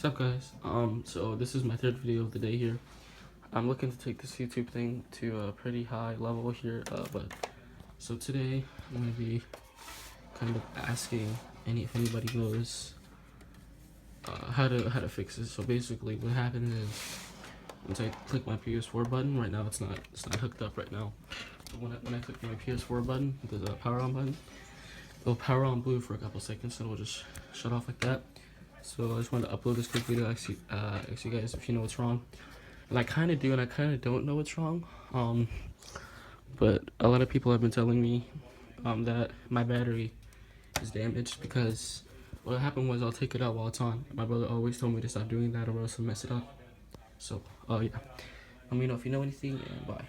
What's up, guys? So this is my third video of the day here. I'm looking to take this YouTube thing to a pretty high level here, so today I'm gonna be kind of asking if anybody knows how to fix this. So basically, what happens is once I click my PS4 button, right now it's not hooked up right now. But when I click my PS4 button, the power on button, it'll power on blue for a couple seconds, and it'll just shut off like that. So I just wanted to upload this quick video, ask you guys if you know what's wrong. And I kind of do, and I kind of don't know what's wrong. But a lot of people have been telling me that my battery is damaged because what happened was I'll take it out while it's on. My brother always told me to stop doing that or else I'll mess it up. So, yeah. Let me know if you know anything, and bye.